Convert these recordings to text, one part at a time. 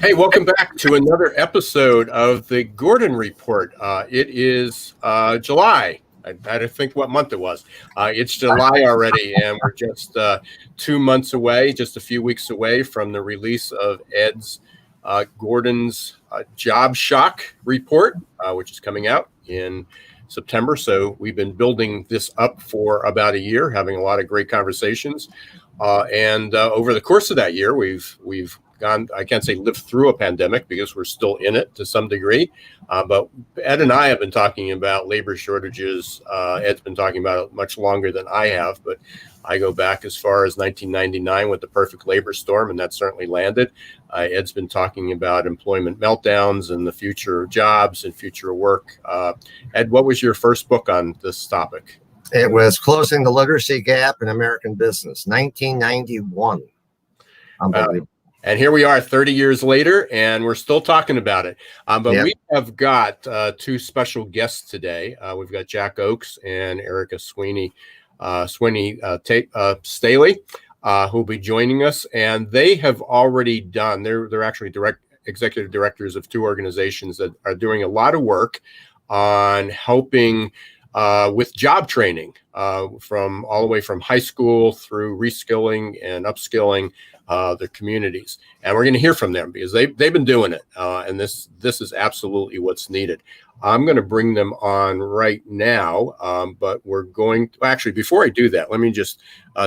Hey, welcome back to another episode of the Gordon Report. It is July. I had to think what month it was. It's July already, and we're just 2 months away, just a few weeks away from the release of Gordon's Job Shock Report, which is coming out in September. So we've been building this up for about a year, having a lot of great conversations. And over the course of that year, we've gone, I can't say lived through a pandemic because we're still in it to some degree. But Ed and I have been talking about labor shortages. Ed's been talking about it much longer than I have, but I go back as far as 1999 with the perfect labor storm, and that certainly landed. Ed's been talking about employment meltdowns and the future of jobs and future of work. Ed, what was your first book on this topic? It was Closing the Literacy Gap in American Business, 1991. Unbelievable. And here we are 30 years later, and we're still talking about it. But Yep. We have got two special guests today. We've got Jack Oakes and Erica Staley, who'll be joining us. And they have already done, they're actually executive directors of two organizations that are doing a lot of work on helping with job training from all the way from high school through reskilling and upskilling the communities. And we're going to hear from them because they've been doing it. And this is absolutely what's needed. I'm going to bring them on right now, but we're going to actually, before I do that, let me just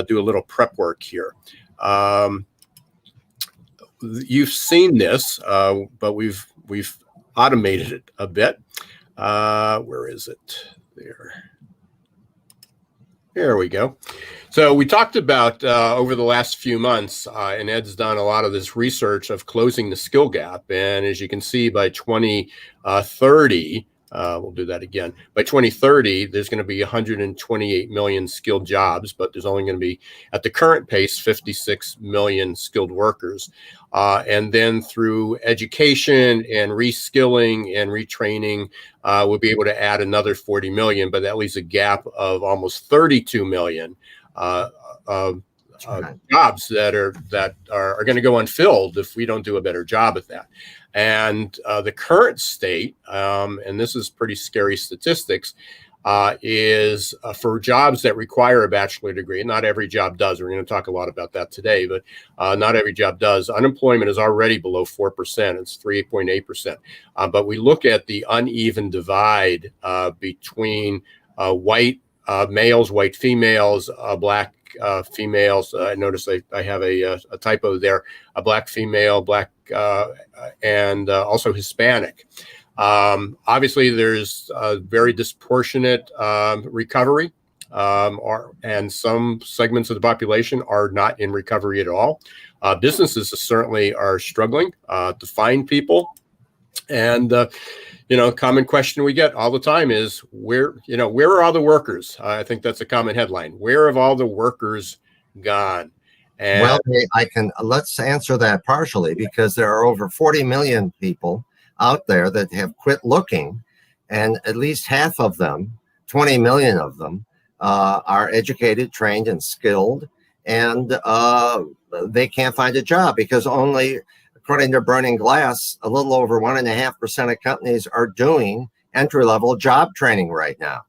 do a little prep work here. You've seen this, but we've automated it a bit. Where is it? There we go. So we talked about over the last few months, and Ed's done a lot of this research of closing the skill gap. And as you can see, by 2030, we'll do that again. By 2030, there's going to be 128 million skilled jobs, but there's only going to be, at the current pace, 56 million skilled workers. And then through education and reskilling and retraining, we'll be able to add another 40 million, but that leaves a gap of almost 32 million jobs that are going to go unfilled if we don't do a better job at that. And the current state, and this is pretty scary statistics, is for jobs that require a bachelor degree. Not every job does. We're going to talk a lot about that today, but not every job does. Unemployment is already below 4%. It's 3.8%. But we look at the uneven divide between white males, white females, black females. I noticed I have a typo there. A black female, black, and also Hispanic. Obviously, there's a very disproportionate recovery, and some segments of the population are not in recovery at all. Businesses certainly are struggling to find people. And, common question we get all the time is where are all the workers? I think that's a common headline. Where have all the workers gone? And let's answer that partially, because there are over 40 million people out there that have quit looking, and at least half of them, 20 million of them, are educated, trained, and skilled, and they can't find a job because only, according to Burning Glass, a little over 1.5% of companies are doing entry-level job training right now.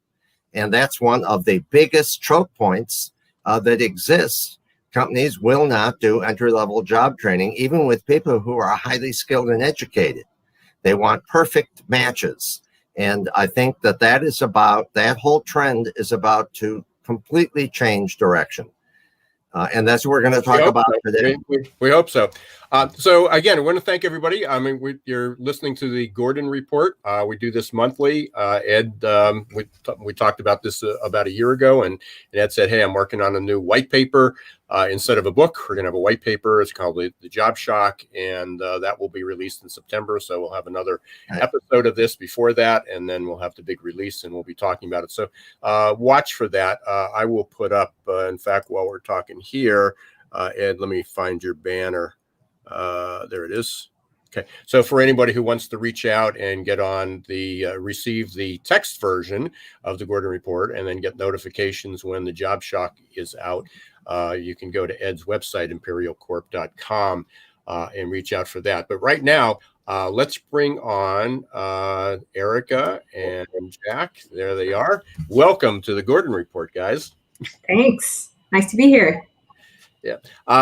And that's one of the biggest choke points that exists. Companies will not do entry-level job training, even with people who are highly skilled and educated. They want perfect matches. And I think that whole trend is about to completely change direction. And that's what we're going to talk about today. We hope so. So again, I want to thank everybody. I mean, you're listening to the Gordon Report. We do this monthly. Ed, we talked about this about a year ago, and Ed said, "Hey, I'm working on a new white paper. Instead of a book, we're going to have a white paper. It's called the Job Shock, and that will be released in September. So we'll have another episode of this before that, and then we'll have the big release, and we'll be talking about it. So watch for that. I will put up, in fact, while we're talking here, Ed, let me find your banner. There it is. Okay. So for anybody who wants to reach out and get on receive the text version of the Gordon Report and then get notifications when the Job Shock is out, you can go to Ed's website, imperialcorp.com. and reach out for that. But right now, let's bring on Erica and Jack. There they are. Welcome to the Gordon Report, guys. Thanks. Nice to be here. Yeah.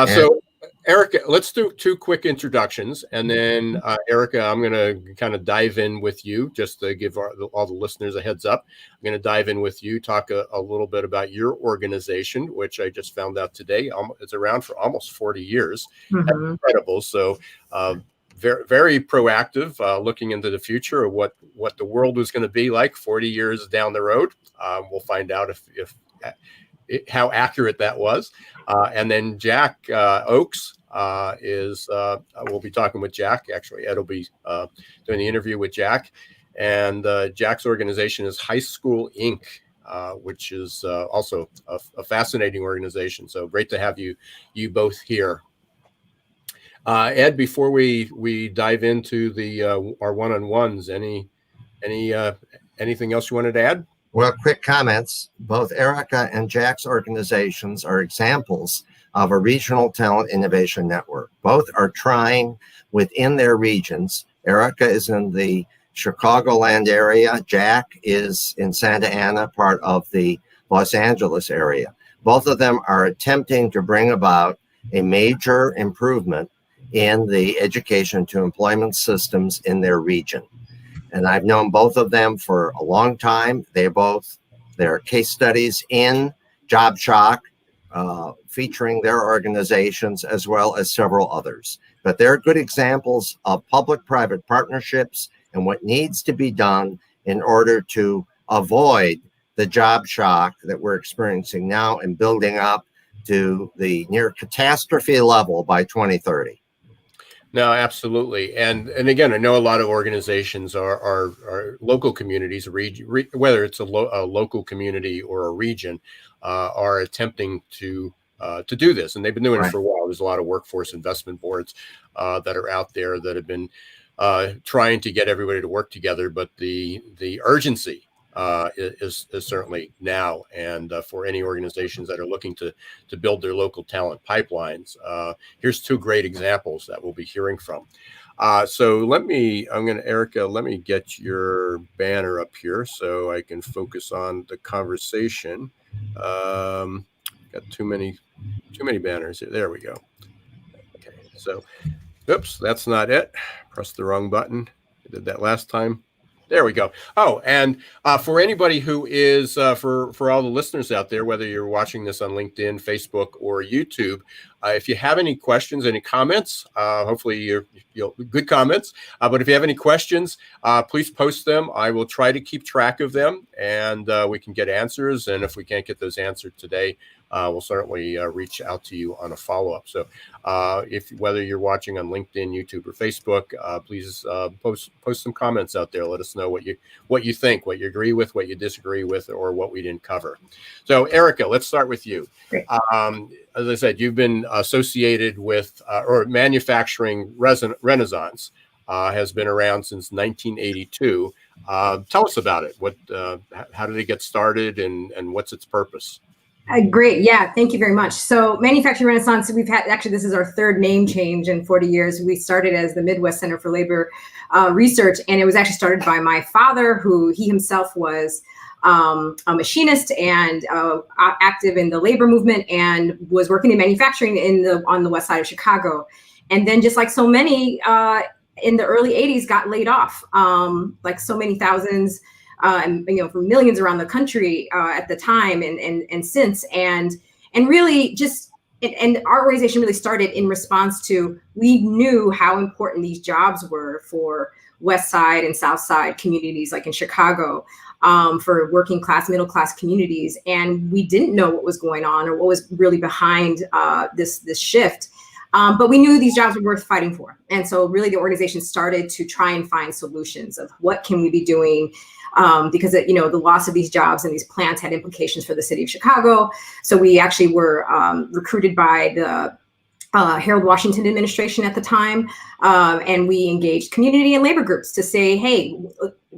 So, Erica, let's do 2 quick introductions, and then Erica, I'm going to kind of dive in with you just to give all the listeners a heads up. I'm going to dive in with you, talk a little bit about your organization, which I just found out today. It's around for almost 40 years. Mm-hmm. That's incredible. So, very, very proactive, looking into the future of what the world is going to be like 40 years down the road. We'll find out if how accurate that was. And then Jack Oakes we'll be talking with Jack. Actually, Ed will be doing the interview with Jack. And Jack's organization is High School Inc., which is also a fascinating organization. So great to have you both here. Ed, before we dive into our one-on-ones, anything else you wanted to add? Well, quick comments. Both Erica and Jack's organizations are examples of a regional talent innovation network. Both are trying within their regions. Erica is in the Chicagoland area. Jack is in Santa Ana, part of the Los Angeles area. Both of them are attempting to bring about a major improvement in the education to employment systems in their region. And I've known both of them for a long time. They're case studies in Job Shock, featuring their organizations as well as several others. But they're good examples of public-private partnerships and what needs to be done in order to avoid the job shock that we're experiencing now and building up to the near catastrophe level by 2030. No, absolutely. And again, I know a lot of organizations are local communities, whether it's a local community or a region, are attempting to do this. And they've been doing it for a while. There's a lot of workforce investment boards that are out there that have been trying to get everybody to work together. But the urgency is certainly now. And for any organizations that are looking to build their local talent pipelines, here's 2 great examples that we'll be hearing from. So Erica, let me get your banner up here so I can focus on the conversation. Got too many banners here. There we go. Okay, so, oops, that's not it. Pressed the wrong button. I did that last time. There we go. Oh, and for anybody who is, for all the listeners out there, whether you're watching this on LinkedIn, Facebook, or YouTube, if you have any questions, any comments, hopefully you'll good comments. But if you have any questions, please post them. I will try to keep track of them, and we can get answers. And if we can't get those answered today, we'll certainly reach out to you on a follow-up. So whether you're watching on LinkedIn, YouTube, or Facebook, please post some comments out there. Let us know what you think, what you agree with, what you disagree with, or what we didn't cover. So Erica, let's start with you. As I said, you've been associated with or manufacturing renaissance has been around since 1982. Tell us about it. How did it get started, and what's its purpose? Great. Yeah. Thank you very much. So Manufacturing Renaissance, this is our 3rd name change in 40 years. We started as the Midwest Center for Labor Research, and it was actually started by my father, who he himself was a machinist and active in the labor movement and was working in manufacturing on the west side of Chicago. And then just like so many in the early 80s got laid off, like so many thousands, and for millions around the country at the time and since, and really just and our organization really started in response to, we knew how important these jobs were for West Side and South Side communities, like in Chicago, for working class, middle class communities, and we didn't know what was going on or what was really behind this shift. But we knew these jobs were worth fighting for, and so really the organization started to try and find solutions of what can we be doing. Because the loss of these jobs and these plants had implications for the city of Chicago. So we actually were recruited by the Harold Washington administration at the time, and we engaged community and labor groups to say, hey,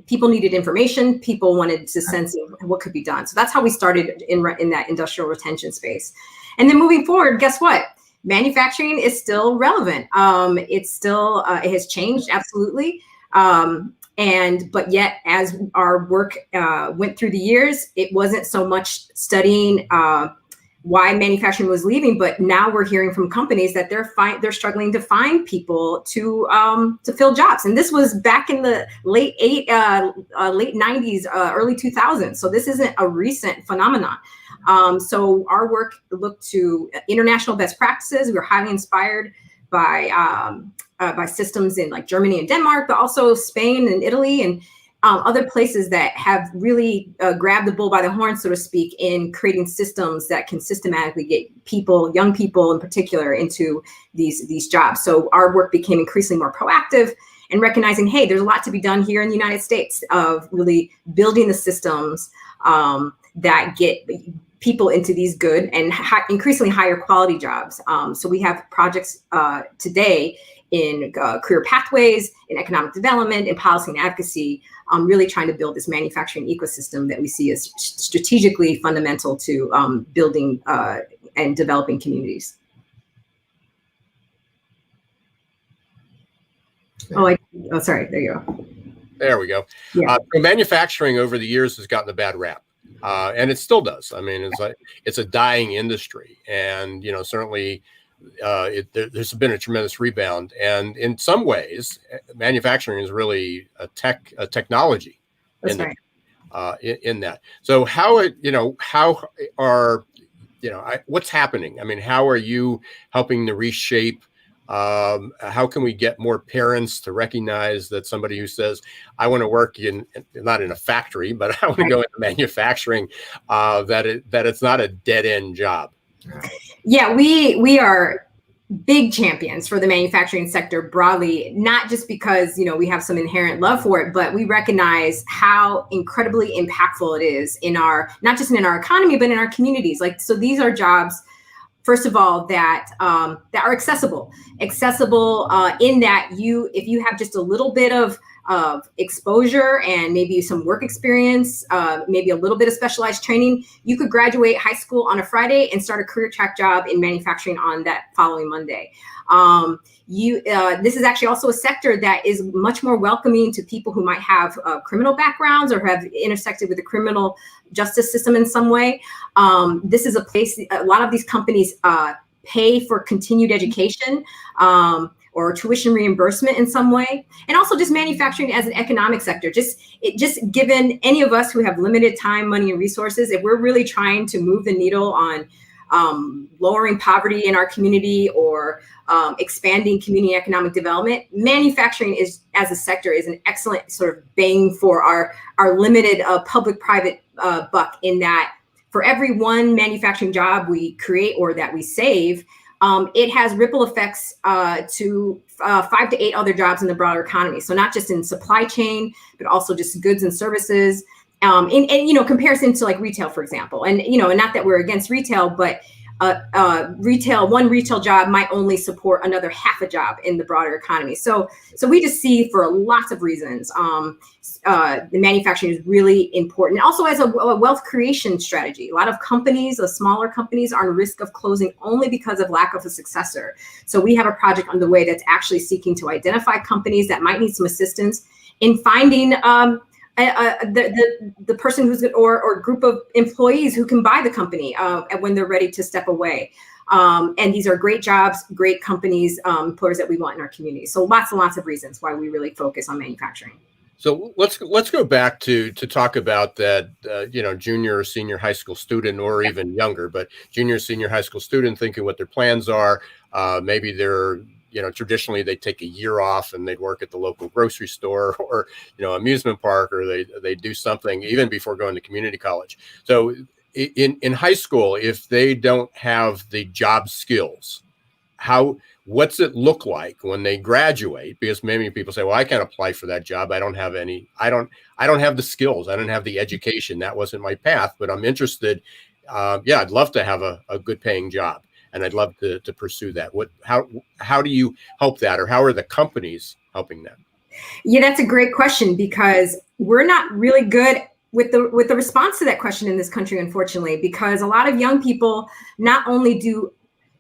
people needed information. People wanted to sense what could be done. So that's how we started in that industrial retention space. And then moving forward, guess what? manufacturing is still relevant. It's still, it has changed, absolutely. But yet, as our work went through the years, it wasn't so much studying why manufacturing was leaving, but now we're hearing from companies that they're struggling to find people to fill jobs. And this was back in the late 90s, early 2000s. So this isn't a recent phenomenon. So our work looked to international best practices. We were highly inspired by systems in like Germany and Denmark, but also Spain and Italy and other places that have really grabbed the bull by the horn, so to speak, in creating systems that can systematically get people, young people in particular, into these jobs. So our work became increasingly more proactive and recognizing, hey, there's a lot to be done here in the United States of really building the systems that get people into these good and increasingly higher quality jobs. So we have projects today in career pathways, in economic development, in policy and advocacy, really trying to build this manufacturing ecosystem that we see as strategically fundamental to building and developing communities. Oh, sorry, there you go. There we go. Yeah. So manufacturing over the years has gotten a bad rap. And it still does. I mean, it's a dying industry, and certainly there's been a tremendous rebound. And in some ways, manufacturing is really a technology. That's right. In that. So how are what's happening? I mean, how are you helping to reshape? How can we get more parents to recognize that somebody who says, I want to work not in a factory, but I want to go into manufacturing, that it's not a dead end job? Yeah, we are big champions for the manufacturing sector broadly, not just because, we have some inherent love for it, but we recognize how incredibly impactful it is not just in our economy, but in our communities. So these are jobs, first of all, that are accessible in that if you have just a little bit of exposure and maybe some work experience, maybe a little bit of specialized training, you could graduate high school on a Friday and start a career track job in manufacturing on that following Monday. This is actually also a sector that is much more welcoming to people who might have criminal backgrounds or have intersected with the criminal justice system in some way. This is a place, a lot of these companies pay for continued education or tuition reimbursement in some way. And also just manufacturing as an economic sector, just given any of us who have limited time, money, and resources, if we're really trying to move the needle on lowering poverty in our community or expanding community economic development, manufacturing as a sector is an excellent sort of bang for our limited public-private buck, in that for every one manufacturing job we create or that we save, it has ripple effects to 5 to 8 other jobs in the broader economy. So not just in supply chain, but also just goods and services. In comparison to like retail, for example, and not that we're against retail, but one retail job might only support another half a job in the broader economy. So we just see, for lots of reasons, the manufacturing is really important. Also as a wealth creation strategy, a lot of companies, the smaller companies, are at risk of closing only because of lack of a successor. So we have a project underway that's actually seeking to identify companies that might need some assistance in finding the person who's or group of employees who can buy the company when they're ready to step away. And these are great jobs, great companies, employers that we want in our community. So lots and lots of reasons why we really focus on manufacturing. So let's go back to talk about that, junior or senior high school student, or even younger, but junior, senior high school student thinking what their plans are. Maybe they're, traditionally they take a year off and they'd work at the local grocery store or, amusement park, or they do something even before going to community college. So in high school, if they don't have the job skills, what's it look like when they graduate? Because many people say, well, I can't apply for that job. I don't have the skills. I don't have the education. That wasn't my path, but I'm interested. I'd love to have a good paying job, and I'd love to pursue that. How do you help that, or how are the companies helping that? Yeah, that's a great question, because we're not really good with the response to that question in this country, unfortunately, because a lot of young people not only do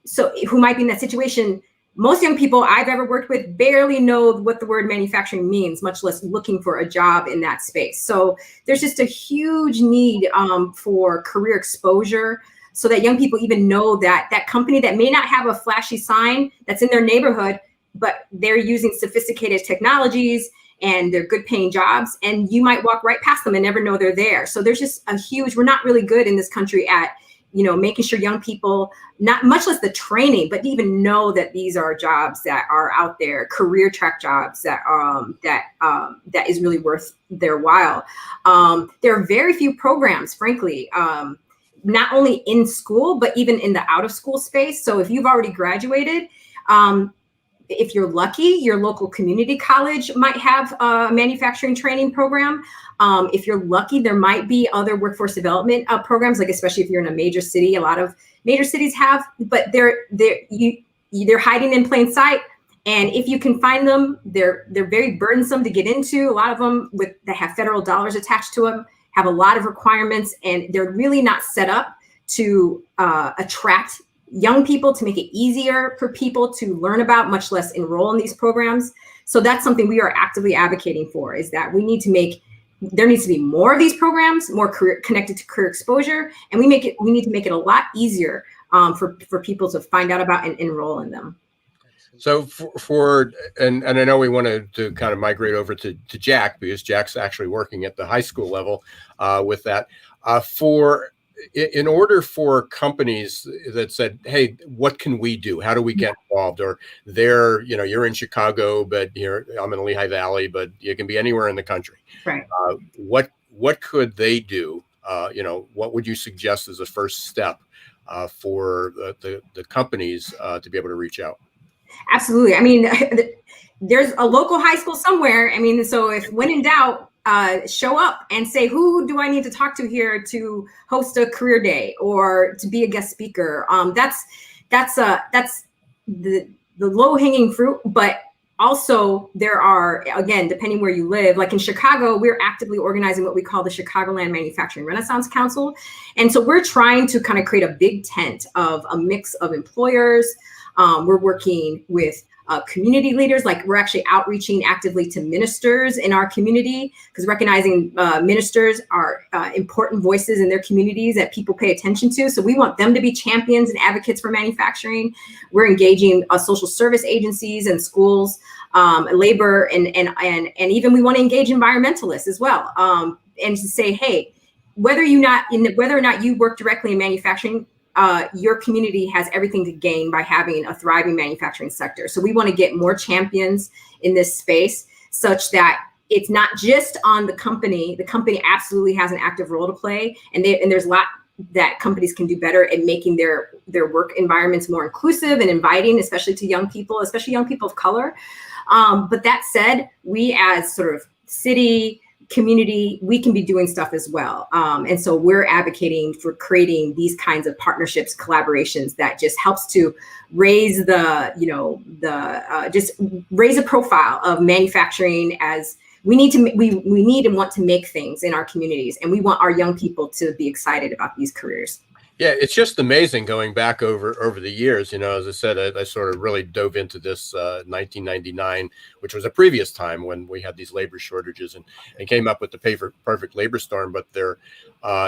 so who might be in that situation. Most young people I've ever worked with barely know what the word manufacturing means, much less looking for a job in that space. So there's just a huge need for career exposure, so that young people even know that that company that may not have a flashy sign that's in their neighborhood, but they're using sophisticated technologies and they're good paying jobs, and you might walk right past them and never know they're there. So there's just a huge, we're not really good in this country at, you know, making sure young people, not much less the training, but even know that these are jobs that are out there, career track jobs that that is really worth their while. There are very few programs, frankly, not only in school, but even in the out of school space. So if you've already graduated, if you're lucky, your local community college might have a manufacturing training program. If you're lucky, there might be other workforce development programs, like especially if you're in a major city. A lot of major cities have, but they're hiding in plain sight. And if you can find them, they're very burdensome to get into. A lot of them that have federal dollars attached to them have a lot of requirements, and they're really not set up to attract young people, to make it easier for people to learn about, much less enroll in these programs. So that's something we are actively advocating for, is that there needs to be more of these programs, more connected to career exposure, and we need to make it a lot easier for people to find out about and enroll in them. So and I know we wanted to kind of migrate over to Jack, because Jack's actually working at the high school level with that. In order for companies that said, hey, what can we do? How do we get involved? Or you're in Chicago, but I'm in Lehigh Valley, but you can be anywhere in the country. Right. What could they do? What would you suggest as a first step for the companies to be able to reach out? Absolutely. I mean, there's a local high school somewhere. I mean, so if when in doubt, show up and say, who do I need to talk to here to host a career day or to be a guest speaker? That's the low hanging fruit. But also there are, again, depending where you live, like in Chicago, we're actively organizing what we call the Chicagoland Manufacturing Renaissance Council. And so we're trying to kind of create a big tent of a mix of employers. We're working with community leaders, like we're actually outreaching actively to ministers in our community, because recognizing ministers are important voices in their communities that people pay attention to. So we want them to be champions and advocates for manufacturing. We're engaging social service agencies and schools, labor, and even we want to engage environmentalists as well. And to say, hey, whether or not you work directly in manufacturing, your community has everything to gain by having a thriving manufacturing sector. So we want to get more champions in this space, such that it's not just on the company. The company absolutely has an active role to play, and there's a lot that companies can do better at making their work environments more inclusive and inviting, especially to young people, especially young people of color. But that said, we as sort of city, community, we can be doing stuff as well. And so we're advocating for creating these kinds of partnerships, collaborations that just helps to raise just raise a profile of manufacturing, as we need and want to make things in our communities. And we want our young people to be excited about these careers. Yeah, it's just amazing going back over the years. As I said, I sort of really dove into this 1999, which was a previous time when we had these labor shortages, and came up with the perfect labor storm. But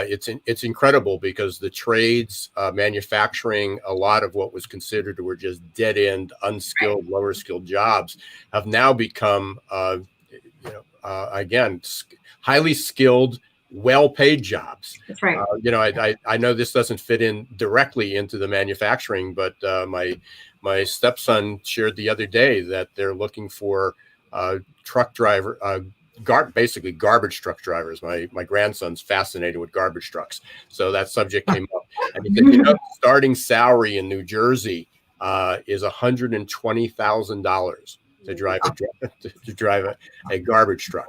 it's incredible, because the trades, manufacturing, a lot of what was considered were just dead end, unskilled, lower skilled jobs have now become, again, highly skilled, well-paid jobs. That's right. I know this doesn't fit in directly into the manufacturing, but my stepson shared the other day that they're looking for truck driver, basically garbage truck drivers. My grandson's fascinated with garbage trucks, so that subject came up. And he said, starting salary in New Jersey is $120,000 to drive a garbage truck.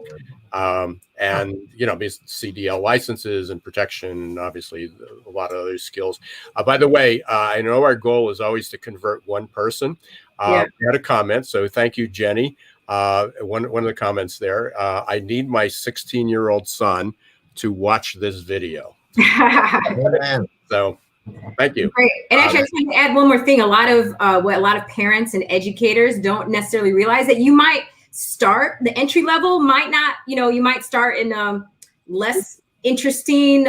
And CDL licenses and protection, obviously a lot of other skills. By the way, I know our goal is always to convert one person. We had a comment, so thank you, Jenny. One of the comments there, I need my 16-year-old son to watch this video. Amen. So Thank you. Great. And actually, I just want to add one more thing. A lot of what a lot of parents and educators don't necessarily realize that you might start the entry level might not, you might start in less interesting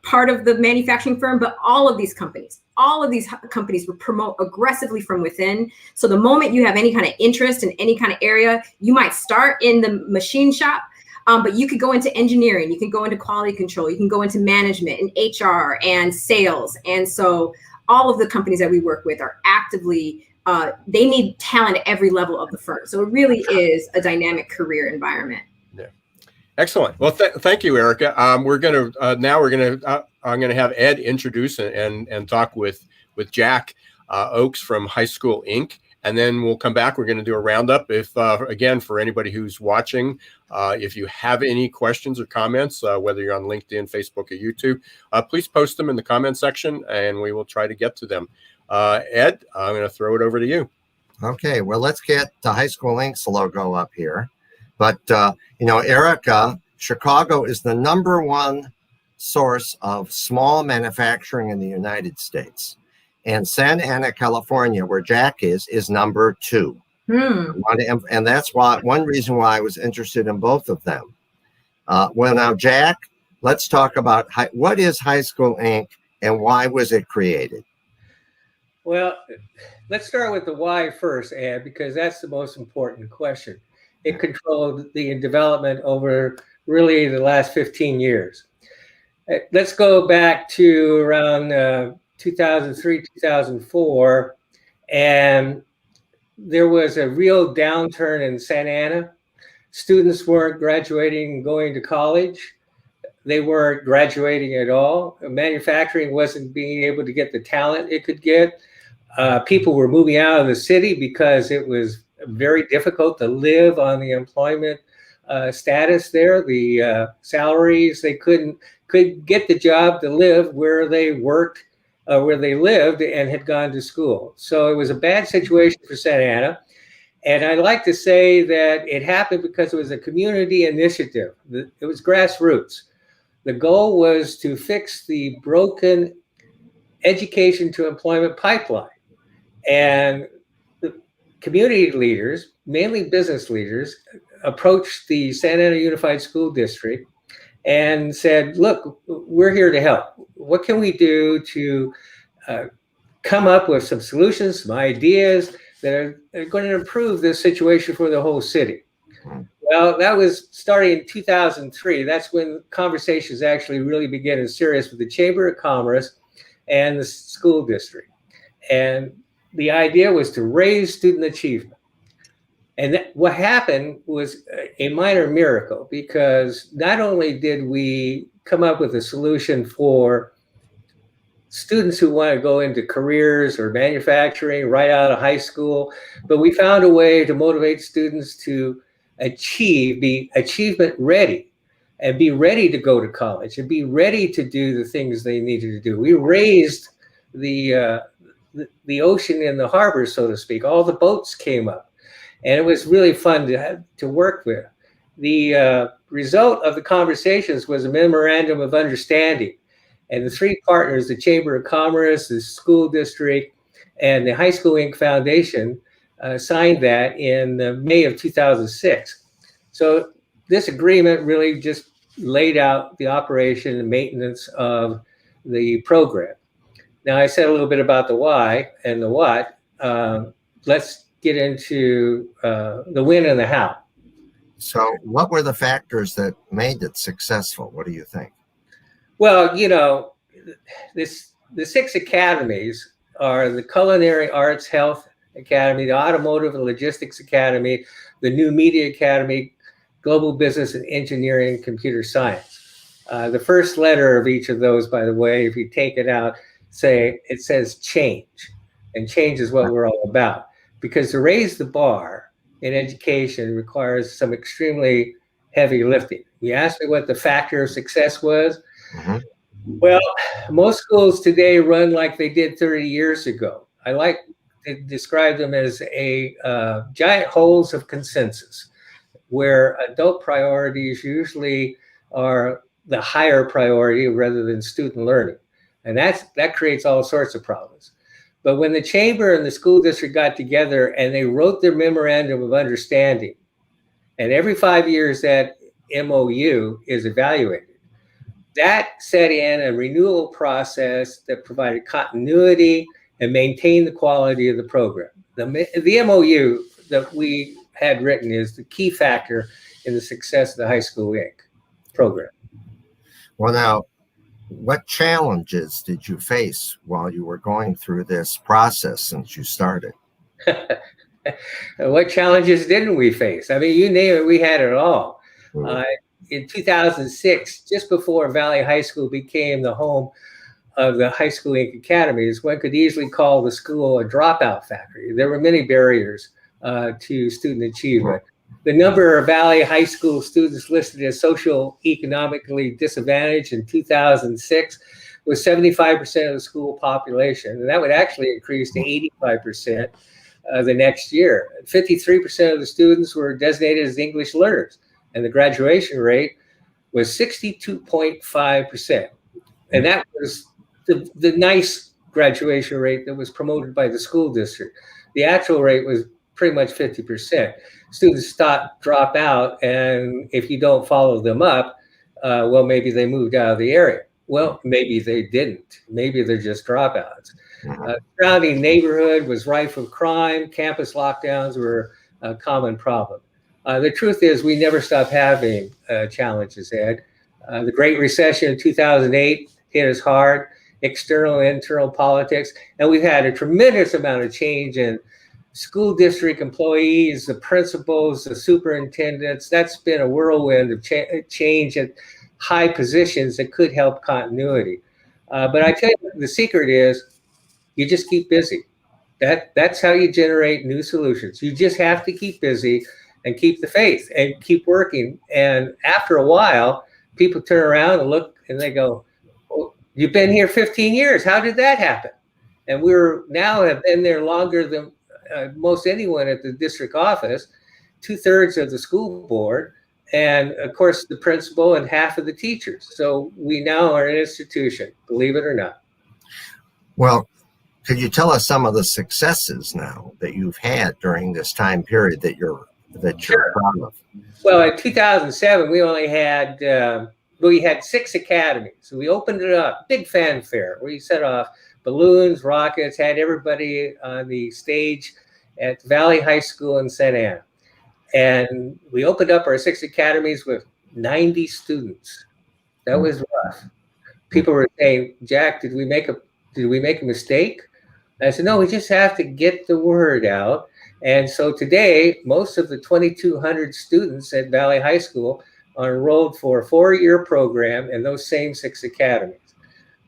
part of the manufacturing firm, but all of these companies will promote aggressively from within. So the moment you have any kind of interest in any kind of area, you might start in the machine shop. But you could go into engineering, you can go into quality control, you can go into management and HR and sales. And so all of the companies that we work with are actively, they need talent at every level of the firm. So it really is a dynamic career environment. Yeah. Excellent. Well, thank you, Erica. I'm going to have Ed introduce and talk with Jack Oakes from High School Inc. And then we'll come back. We're going to do a roundup. If again, for anybody who's watching, if you have any questions or comments, whether you're on LinkedIn, Facebook, or YouTube, please post them in the comment section, and we will try to get to them. Ed, I'm going to throw it over to you. Okay, well, let's get the High School Inc.'s logo up here. But, Erica, Chicago is the #1 source of small manufacturing in the United States. And Santa Ana, California, where Jack is #2. And that's one reason why I was interested in both of them. Well, now, Jack, let's talk about what is High School Inc. and why was it created? Well, let's start with the why first, Ed, because that's the most important question. It controlled the development over really the last 15 years. Let's go back to around 2003, 2004, and there was a real downturn in Santa Ana. Students weren't graduating and going to college. They weren't graduating at all. Manufacturing wasn't being able to get the talent it could get. People were moving out of the city because it was very difficult to live on the employment status there. The salaries, they couldn't get the job to live where they worked, where they lived and had gone to school. So it was a bad situation for Santa Ana. And I like to say that it happened because it was a community initiative. It was grassroots. The goal was to fix the broken education to employment pipeline. And the community leaders, mainly business leaders, approached the Santa Ana Unified School District and said, look, we're here to help. What can we do to come up with some solutions, some ideas that are going to improve this situation for the whole city? Well, that was starting in 2003. That's when conversations actually really began in serious with the Chamber of Commerce and the school district. And the idea was to raise student achievement. And what happened was a minor miracle, because not only did we come up with a solution for students who want to go into careers or manufacturing right out of high school, but we found a way to motivate students to be achievement ready and be ready to go to college and be ready to do the things they needed to do. We raised the ocean in the harbor, so to speak. All the boats came up, and it was really fun to work with. The result of the conversations was a memorandum of understanding, and the three partners, the Chamber of Commerce, the school district, and the High School Inc. Foundation, signed that in May of 2006. So this agreement really just laid out the operation and maintenance of the program. Now, I said a little bit about the why and the what. Let's get into the when and the how. So what were the factors that made it successful? What do you think? Well, the 6 academies are the Culinary Arts Health Academy, the Automotive and Logistics Academy, the New Media Academy, Global Business and Engineering, Computer Science. The first letter of each of those, by the way, if you take it out, it says change. And change is what we're all about. Because to raise the bar in education requires some extremely heavy lifting. You asked me what the factor of success was. Mm-hmm. Well, most schools today run like they did 30 years ago. I like to describe them as giant holes of consensus, where adult priorities usually are the higher priority rather than student learning. And that creates all sorts of problems. But when the chamber and the school district got together and they wrote their memorandum of understanding, and every 5 years that MOU is evaluated, that set in a renewal process that provided continuity and maintained the quality of the program. The MOU that we had written is the key factor in the success of the High School Inc. program. Well, now, what challenges did you face while you were going through this process since you started? What challenges didn't we face? I mean, you name it, we had it all. In 2006, just before Valley High School became the home of the High School Inc. Academies, one could easily call the school a dropout factory. There were many barriers to student achievement. The number of Valley High School students listed as socio-economically disadvantaged in 2006 was 75% of the school population, and that would actually increase to 85% the next year. 53% of the students were designated as English learners, and the graduation rate was 62.5%. And that was the nice graduation rate that was promoted by the school district. The actual rate was pretty much 50%. Students drop out, and if you don't follow them up, well, maybe they moved out of the area. Well, maybe they didn't. Maybe they're just dropouts. Surrounding neighborhood was rife with crime. Campus lockdowns were a common problem. The truth is, we never stopped having challenges, Ed. The Great Recession in 2008 hit us hard, external and internal politics, and we've had a tremendous amount of change in school district employees, the principals, the superintendents. That's been a whirlwind of change at high positions that could help continuity. But I tell you, the secret is you just keep busy. That's how you generate new solutions. You just have to keep busy and keep the faith and keep working. And after a while, people turn around and look and they go, well, you've been here 15 years. How did that happen? And we're now have been there longer than most anyone at the district office, 2/3 of the school board, and of course the principal and half of the teachers. So we now are an institution, believe it or not. Well, could you tell us some of the successes now that you've had during this time period that you're proud of? Well, in 2007, we only had we had 6 academies. So we opened it up, big fanfare. We set off balloons, rockets, had everybody on the stage at Valley High School in Santa Ana. And we opened up our 6 academies with 90 students. That was rough. People were saying, Jack, did we make a mistake? I said, no, we just have to get the word out. And so today, most of the 2,200 students at Valley High School are enrolled for a 4-year program in those same 6 academies.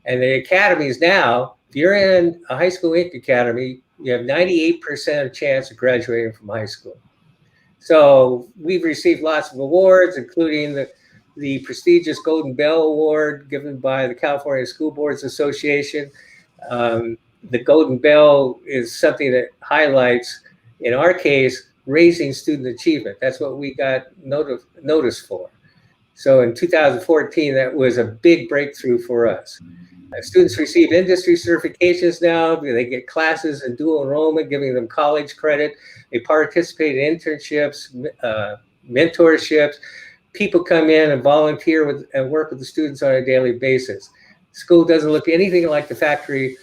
And the academies now, if you're in a High School Inc. Academy, you have 98% of chance of graduating from high school. So we've received lots of awards, including the prestigious Golden Bell Award given by the California School Boards Association. The Golden Bell is something that highlights, in our case, raising student achievement. That's what we got notice for. So in 2014, that was a big breakthrough for us. Students receive industry certifications now. They get classes in dual enrollment, giving them college credit. They participate in internships, mentorships. People come in and volunteer and work with the students on a daily basis. School doesn't look anything like the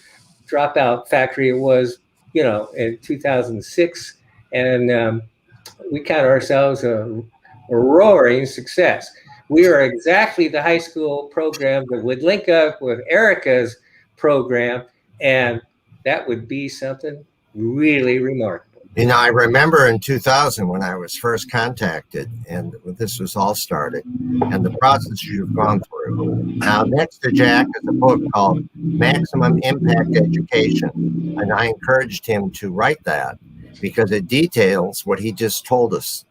dropout factory it was, in 2006. And we count ourselves a roaring success. We are exactly the high school program that would link up with Erica's program, and that would be something really remarkable. I remember in 2000 when I was first contacted, and this was all started, and the process you've gone through. Now, next to Jack is a book called Maximum Impact Education, and I encouraged him to write that because it details what he just told us,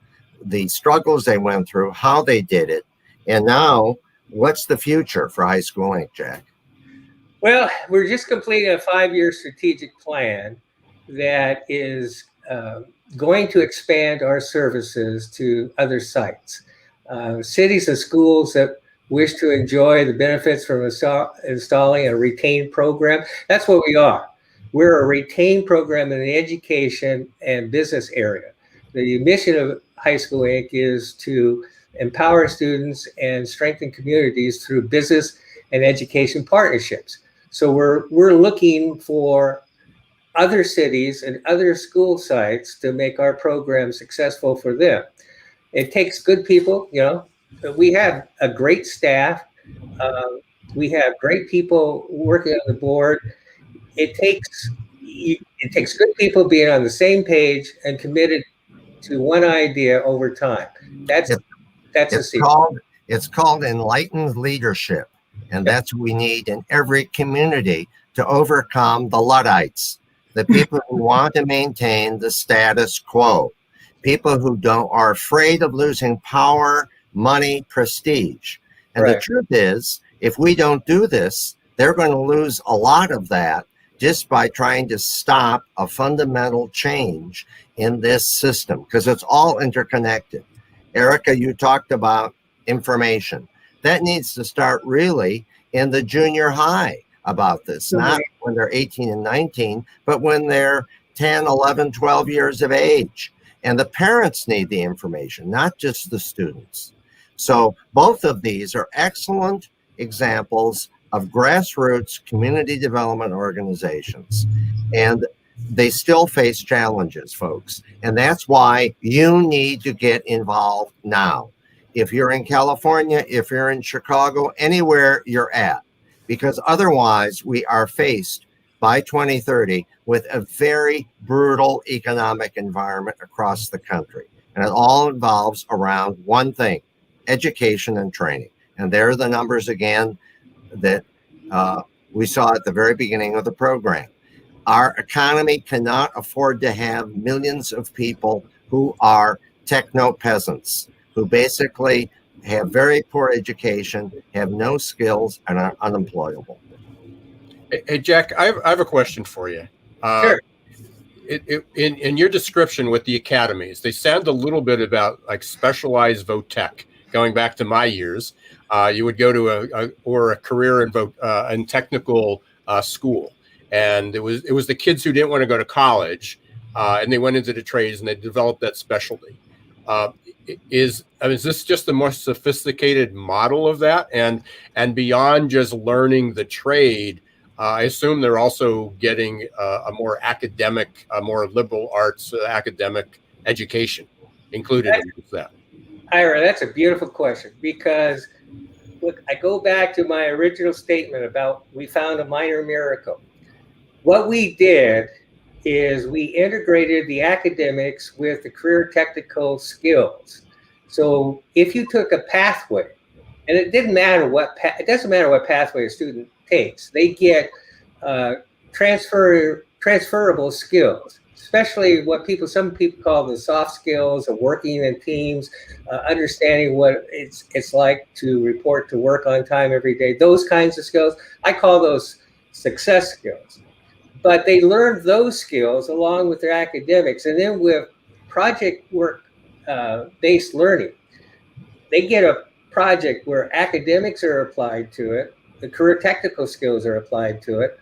the struggles they went through, how they did it, and now what's the future for High School Inc., Jack? Well, we're just completing a 5-year strategic plan that is going to expand our services to other sites. Cities and schools that wish to enjoy the benefits from installing a retained program. That's what we are. We're a retained program in the education and business area. The mission of High School Inc. is to empower students and strengthen communities through business and education partnerships. So we're looking for other cities and other school sites to make our program successful for them. It takes good people, you know. We have a great staff. We have great people working on the board. It takes good people being on the same page and committed to one idea over time. That's a secret. It's called enlightened leadership, and that's what we need in every community to overcome the Luddites, the people who want to maintain the status quo, people who are afraid of losing power, money, prestige. And the truth is, if we don't do this, they're going to lose a lot of that just by trying to stop a fundamental change in this system, because it's all interconnected. Erica, you talked about information. That needs to start really in the junior high about this, not when they're 18 and 19, but when they're 10, 11, 12 years of age. And the parents need the information, not just the students. So both of these are excellent examples of grassroots community development organizations. And they still face challenges, folks. And that's why you need to get involved now. If you're in California, if you're in Chicago, anywhere you're at, because otherwise we are faced by 2030 with a very brutal economic environment across the country. And it all involves around one thing: education and training. And there are the numbers again that we saw at the very beginning of the program. Our economy cannot afford to have millions of people who are techno peasants, who basically have very poor education, have no skills, and are unemployable. Hey, Jack, I have a question for you. Sure. In your description with the academies, they sound a little bit about like specialized voc tech. Going back to my years, you would go to a career in technical school, and it was the kids who didn't want to go to college, and they went into the trades and they developed that specialty. Is this just a more sophisticated model of that, and beyond just learning the trade? I assume they're also getting a more academic, a more liberal arts academic education included in that. Ira, that's a beautiful question, because look, I go back to my original statement about we found a minor miracle. What we did is we integrated the academics with the career technical skills. So if you took a pathway, and it doesn't matter what pathway a student takes, they get transferable skills, especially what some people call the soft skills of working in teams, understanding what it's like to report to work on time every day. Those kinds of skills, I call those success skills. But they learned those skills along with their academics, and then with project work based learning, they get a project where academics are applied to it, the career technical skills are applied to it,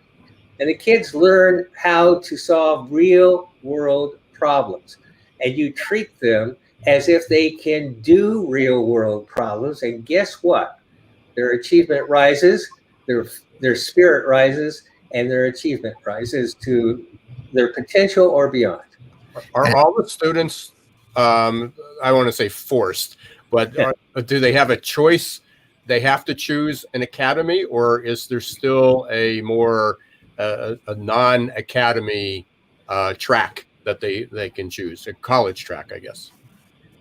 and the kids learn how to solve real world problems. And you treat them as if they can do real world problems. And guess what? Their achievement rises, their spirit rises, and their achievement rises to their potential or beyond. Are all the students, I want to say forced, but do they have a choice? They have to choose an academy, or is there still a more a non-academy track that they can choose, a college track, I guess?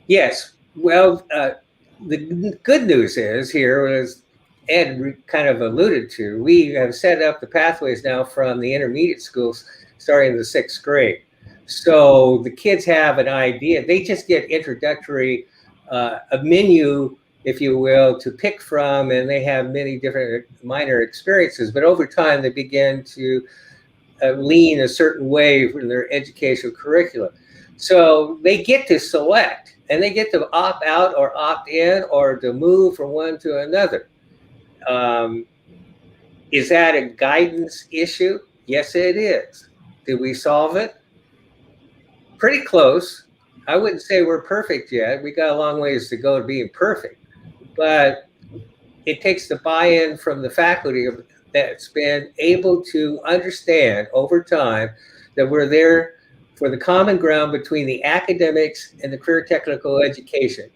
Yes. Well, the good news is here, as Ed kind of alluded to, we have set up the pathways now from the intermediate schools starting in the 6th grade. So the kids have an idea. They just get introductory, a menu, if you will, to pick from, and they have many different minor experiences. But over time, they begin to lean a certain way in their educational curriculum. So they get to select, and they get to opt out or opt in or to move from one to another. Is that a guidance issue? Yes, it is. Did we solve it? Pretty close. I wouldn't say we're perfect yet. We got a long ways to go to being perfect, but it takes the buy-in from the faculty that's been able to understand over time that we're there for the common ground between the academics and the career technical education.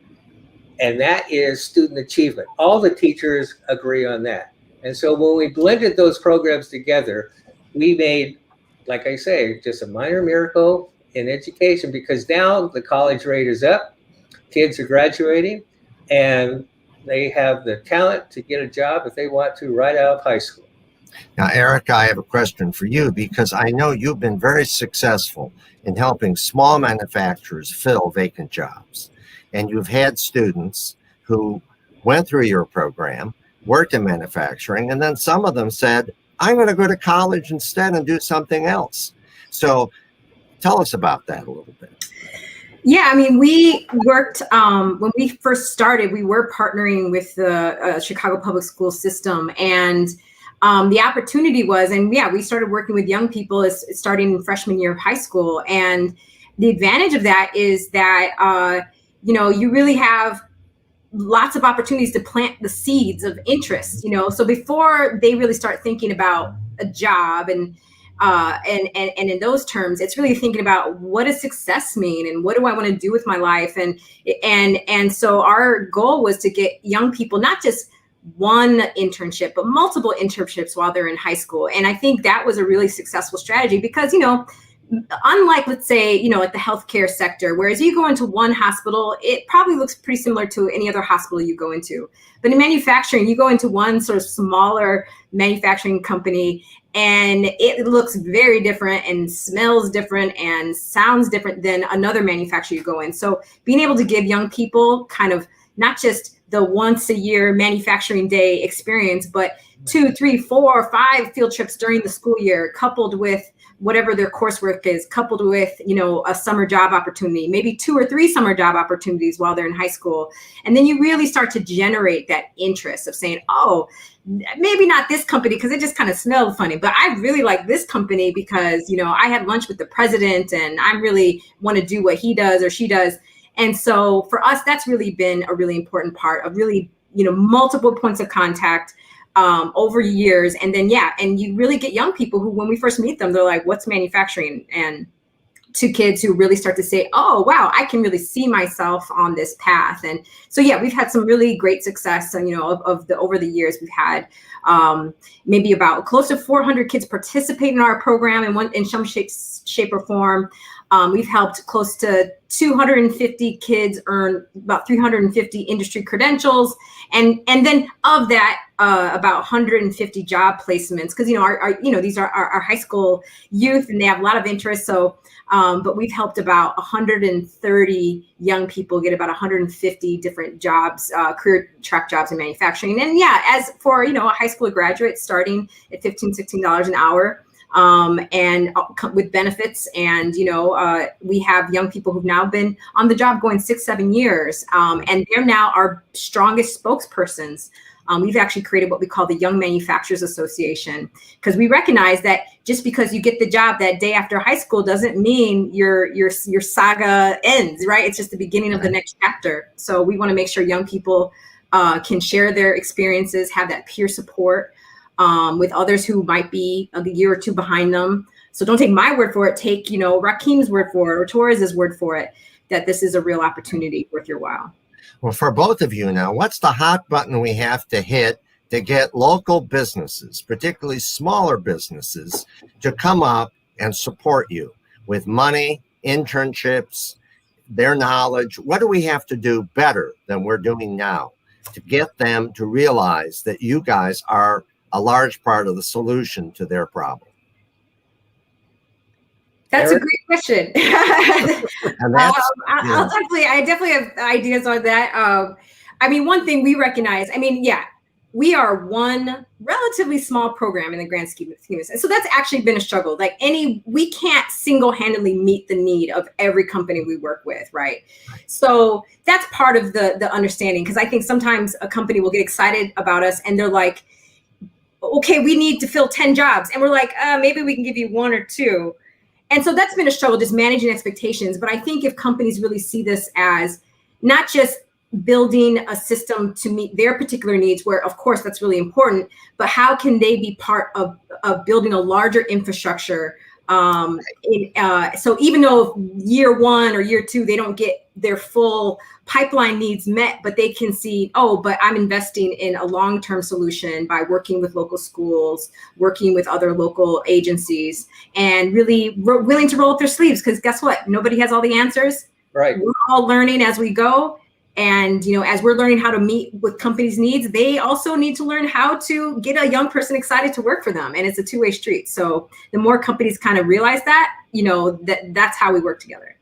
And that is student achievement. All the teachers agree on that. And so when we blended those programs together, we made, like I say, just a minor miracle in education, because now the college rate is up, kids are graduating, and they have the talent to get a job if they want to right out of high school. Now, Eric, I have a question for you, because I know you've been very successful in helping small manufacturers fill vacant jobs. And you've had students who went through your program, worked in manufacturing, and then some of them said, I'm going to go to college instead and do something else. So tell us about that a little bit. Yeah, I mean, we worked, when we first started, we were partnering with the Chicago public school system. And the opportunity was, and yeah, we started working with young people starting in freshman year of high school. And the advantage of that is that, you know, you really have lots of opportunities to plant the seeds of interest, you know, so before they really start thinking about a job and in those terms, it's really thinking about what does success mean and what do I want to do with my life. And so our goal was to get young people, not just one internship, but multiple internships while they're in high school. And I think that was a really successful strategy because, you know, unlike, let's say, you know, like the healthcare sector, whereas you go into one hospital, it probably looks pretty similar to any other hospital you go into. But in manufacturing, you go into one sort of smaller manufacturing company and it looks very different and smells different and sounds different than another manufacturer you go in. So being able to give young people kind of not just the once a year manufacturing day experience, but 2, 3, 4, 5 field trips during the school year, coupled with whatever their coursework is, coupled with, you know, a summer job opportunity, maybe 2 or 3 summer job opportunities while they're in high school. And then you really start to generate that interest of saying, oh, maybe not this company because it just kind of smelled funny, but I really like this company because, you know, I had lunch with the president and I really want to do what he does or she does. And so for us, that's really been a really important part of really, you know, multiple points of contact over years. And then, yeah, and you really get young people who, when we first meet them, they're like, what's manufacturing? And to kids who really start to say, oh, wow, I can really see myself on this path. And so, yeah, we've had some really great success. And, you know, over the years, we've had maybe about close to 400 kids participate in our program in some shape or form. We've helped close to 250 kids earn about 350 industry credentials. And then of that, about 150 job placements, because, you know, these are our high school youth and they have a lot of interest. So, but we've helped about 130 young people get about 150 different jobs, career track jobs in manufacturing. And yeah, as for, you know, a high school graduate starting at $15, $16 an hour, and with benefits. And, you know, we have young people who've now been on the job going 6, 7 years, and they're now our strongest spokespersons. We've actually created what we call the Young Manufacturers Association, because we recognize that just because you get the job that day after high school doesn't mean your saga ends, right? It's just the beginning of the next chapter. So we want to make sure young people can share their experiences, have that peer support with others who might be a year or two behind them. So don't take my word for it. Take, you know, Rakeem's word for it or Torres's word for it, that this is a real opportunity worth your while. Well, for both of you now, what's the hot button we have to hit to get local businesses, particularly smaller businesses, to come up and support you with money, internships, their knowledge? What do we have to do better than we're doing now to get them to realize that you guys are a large part of the solution to their problem? That's Eric? A great question. And that's, I definitely have ideas on that. I mean, one thing we recognize, I mean, yeah, we are one relatively small program in the grand scheme of things. And so that's actually been a struggle. Like we can't single-handedly meet the need of every company we work with, right? So that's part of the understanding, because I think sometimes a company will get excited about us and they're like, okay, we need to fill 10 jobs. And we're like, maybe we can give you 1 or 2. And so that's been a struggle, just managing expectations. But I think if companies really see this as not just building a system to meet their particular needs, where of course that's really important, but how can they be part of building a larger infrastructure? So even though year 1 or year 2, they don't get their full pipeline needs met, but they can see, oh, but I'm investing in a long-term solution by working with local schools, working with other local agencies, and really willing to roll up their sleeves, because guess what? Nobody has all the answers. Right. We're all learning as we go. And, as we're learning how to meet with companies' needs, they also need to learn how to get a young person excited to work for them. And it's a two-way street. So the more companies kind of realize that, that's how we work together.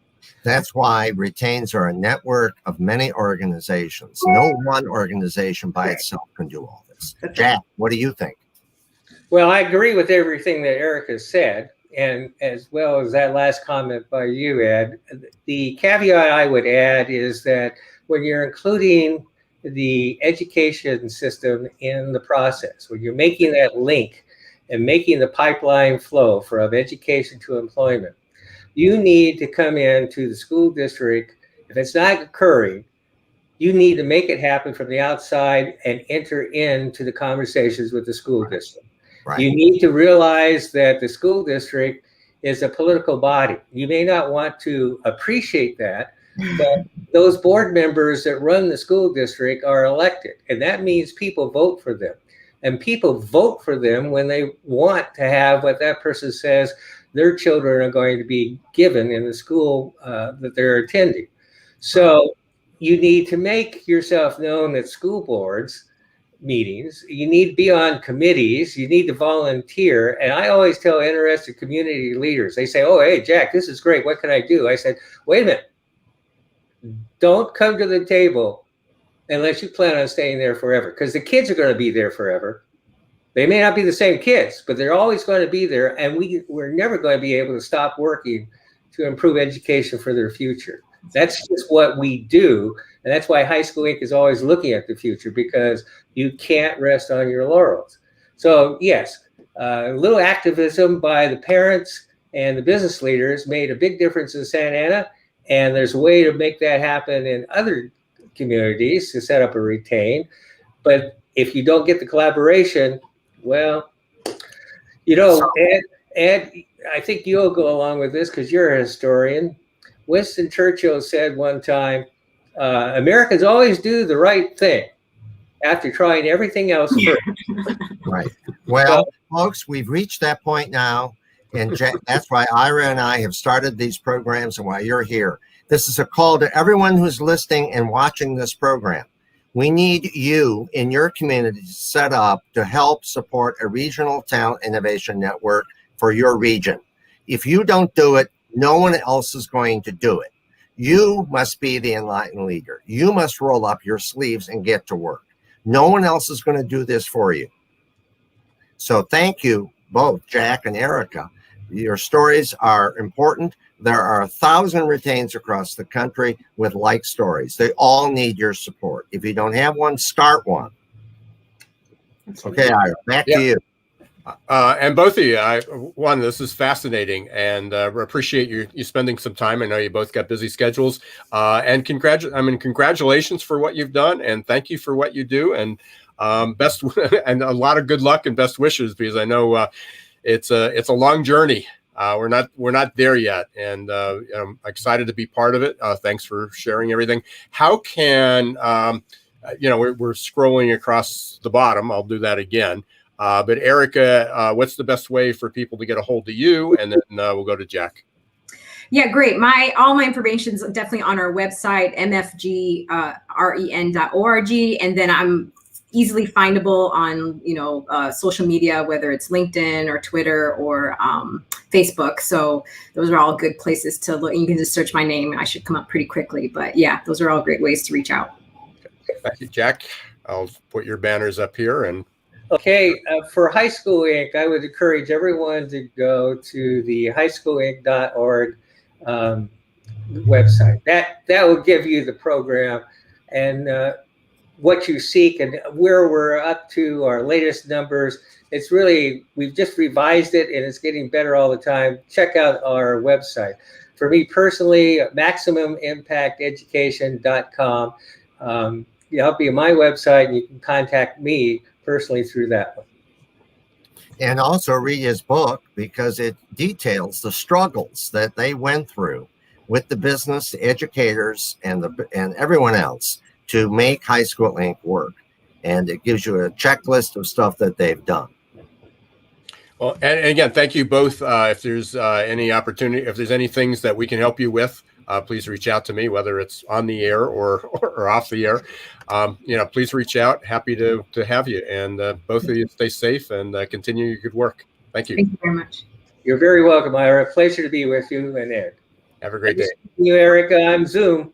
That's why retains are a network of many organizations. No one organization by itself can do all this. Jack, what do you think? Well, I agree with everything that Erica said, and as well as that last comment by you, Ed. The caveat I would add is that when you're including the education system in the process, when you're making that link and making the pipeline flow from education to employment, you need to come into the school district. If it's not occurring, you need to make it happen from the outside and enter into the conversations with the school district. Right. You need to realize that the school district is a political body. You may not want to appreciate that, but those board members that run the school district are elected, and that means people vote for them. And people vote for them when they want to have what that person says their children are going to be given in the school that they're attending. So you need to make yourself known at school boards meetings. You need to be on committees. You need to volunteer. And I always tell interested community leaders, they say, oh, hey, Jack, this is great. What can I do? I said, wait a minute. Don't come to the table unless you plan on staying there forever, because the kids are going to be there forever. They may not be the same kids, but they're always going to be there. And we're never going to be able to stop working to improve education for their future. That's just what we do. And that's why High School Inc. is always looking at the future, because you can't rest on your laurels. So yes, a little activism by the parents and the business leaders made a big difference in Santa Ana. And there's a way to make that happen in other communities to set up a retain. But if you don't get the collaboration, well, Ed, I think you'll go along with this because you're a historian. Winston Churchill said one time, Americans always do the right thing after trying everything else first. Right. Well, folks, we've reached that point now. And that's why Ira and I have started these programs and why you're here. This is a call to everyone who's listening and watching this program. We need you in your community set up to help support a regional talent innovation network for your region. If you don't do it, no one else is going to do it. You must be the enlightened leader. You must roll up your sleeves and get to work. No one else is going to do this for you. So thank you both, Jack and Erica. Your stories are important. There are 1,000 retains across the country with like stories. They all need your support. If you don't have one, start one. Okay, Ira, back to you. And both of you, this is fascinating, and appreciate you spending some time. I know you both got busy schedules, and congratulations for what you've done, and thank you for what you do, and best and a lot of good luck and best wishes, because I know it's a long journey. We're not there yet, and I'm excited to be part of it. Thanks for sharing everything. How can we're scrolling across the bottom. I'll do that again. But Erica, what's the best way for people to get a hold of you? And then we'll go to Jack. Yeah, great. All my information is definitely on our website, mfgren.org. And then I'm easily findable on, social media, whether it's LinkedIn or Twitter or Facebook. So those are all good places to look. You can just search my name. I should come up pretty quickly. But yeah, those are all great ways to reach out. Thank you, Jack. I'll put your banners up here. And okay, for High School Inc., I would encourage everyone to go to the highschoolinc.org website. That will give you the program and what you seek and where we're up to, our latest numbers. It's really, we've just revised it and it's getting better all the time. Check out our website. For me personally, maximumimpacteducation.com. That'll be my website, and you can contact me personally through that one. And also read his book, because it details the struggles that they went through with the business, the educators, and everyone else to make High School Inc. work. And it gives you a checklist of stuff that they've done. Well, and again, thank you both. If there's any opportunity, if there's any things that we can help you with, please reach out to me, whether it's on the air or off the air. Please reach out. Happy to have you. And both of you stay safe and continue your good work. Thank you. Thank you very much. You're very welcome, Ira. Pleasure to be with you and Ed. Have a great day. You, Erica, on Zoom.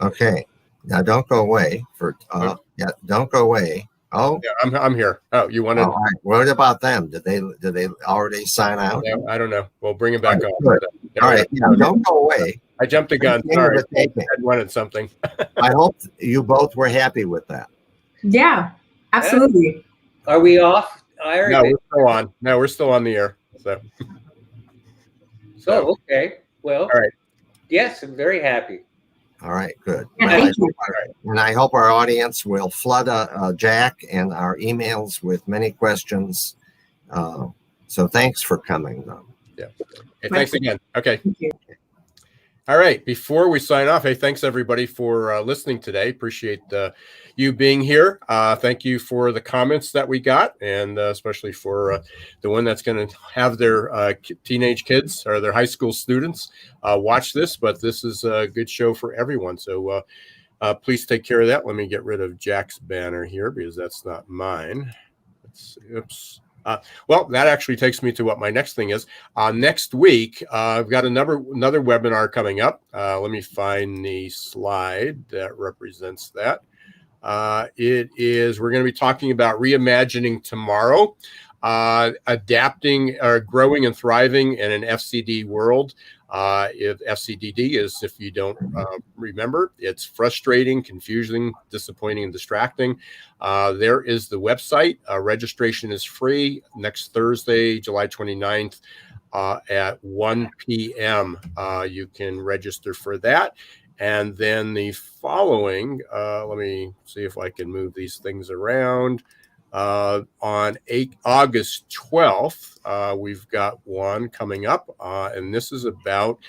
Okay. Now don't go away. Don't go away. Oh, yeah, I'm here. Oh, you want to? All right. What about them? Did they already sign out? No, I don't know. We'll bring it back on. All right. Yeah, don't go away. I jumped the gun. Sorry. I wanted something. I hope you both were happy with that. Yeah, absolutely. Are we off, Ira? No, we're still on. No, we're still on the air. So. Okay. Well, all right. Yes, I'm very happy. All right, good. Yeah, thank you. And I hope our audience will flood Jack and our emails with many questions. So thanks for coming, though. Yeah. Hey, thanks again. Okay. Thank you. All right. Before we sign off, hey, thanks everybody for listening today. Appreciate you being here. Thank you for the comments that we got, and especially for the one that's going to have their teenage kids or their high school students watch this. But this is a good show for everyone. So please take care of that. Let me get rid of Jack's banner here because that's not mine. Let's see. Oops. Well, that actually takes me to what my next thing is. Next week, I've got another webinar coming up. Let me find the slide that represents that. We're going to be talking about reimagining tomorrow, adapting, growing and thriving in an FCD world. If FCDD is, if you don't remember, it's frustrating, confusing, disappointing, and distracting. There is the website. Registration is free next Thursday, July 29th at 1 p.m. You can register for that. And then the following, let me see if I can move these things around. On August 12th, we've got one coming up, and this is about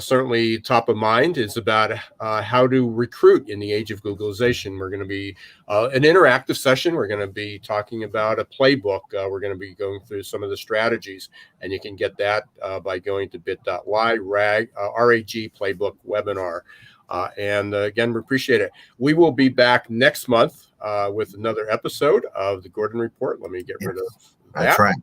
certainly top of mind. It's about how to recruit in the age of Googleization. We're going to be an interactive session. We're going to be talking about a playbook. We're going to be going through some of the strategies, and you can get that by going to bit.ly RAG playbook webinar. And again, we appreciate it. We will be back next month with another episode of the Gordon Report. Let me get rid of that. That's right.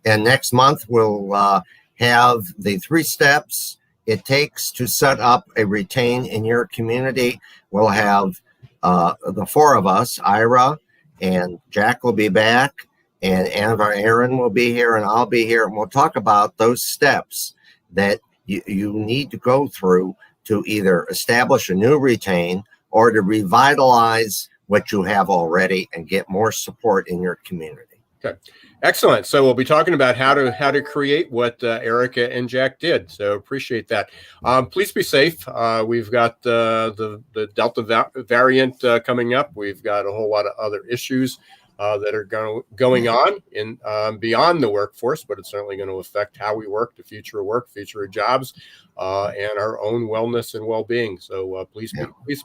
And next month we'll have the 3 steps it takes to set up a retain in your community. We'll have the 4 of us, Ira and Jack will be back, and Aaron will be here, and I'll be here, and we'll talk about those steps that you need to go through to either establish a new retain or to revitalize what you have already and get more support in your community. Okay, excellent. So we'll be talking about how to create what Erica and Jack did. So appreciate that. Please be safe. We've got the Delta variant coming up. We've got a whole lot of other issues that are going on in beyond the workforce, but it's certainly going to affect how we work, the future of work, future of jobs, and our own wellness and well-being. So please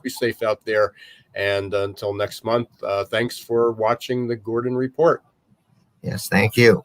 be safe out there. And until next month, thanks for watching the Gordon Report. Yes, thank you.